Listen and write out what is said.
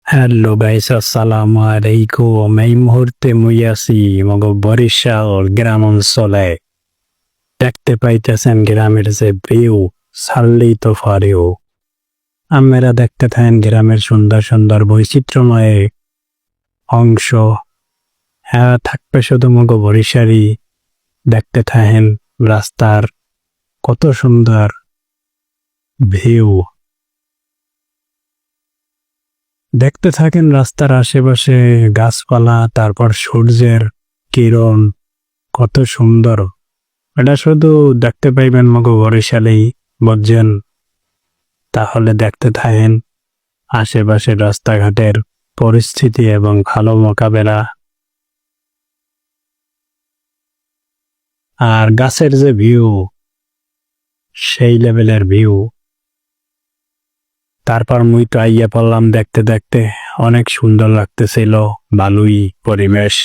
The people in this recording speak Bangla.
হ্যালো গাইস, আসসালামু আলাইকুম। এই মুহূর্তে মুই আছি মগো বরিশাল গ্রাম অঞ্চলে। দেখতে পাইতেছেন গ্রামের যে ভিউ, ছাড়লেই তো ফারেও। আপনারা দেখতে থাকেন গ্রামের সুন্দর সুন্দর বৈচিত্র্যময় অংশ। হ্যাঁ, থাকবে শুধু মগো বরিশালই। দেখতে থাকেন রাস্তার কত সুন্দর ভিউ। দেখতে থাকেন রাস্তার আশেপাশে গাছপালা, তারপর সূর্যের কিরণ কত সুন্দর। এটা শুধু দেখতে পাইবেন মগো বরিশালেই, বুঝছেন? তাহলে দেখতে থাকেন আশেপাশের রাস্তাঘাটের পরিস্থিতি এবং ভালো মোকাবেলা। আর গাছের যে ভিউ, সেই লেভেলের ভিউ। তারপর মুই তো আইয়া পড়লাম দেখতে দেখতে, অনেক সুন্দর লাগতেছিল, ভালোই পরিবেশ।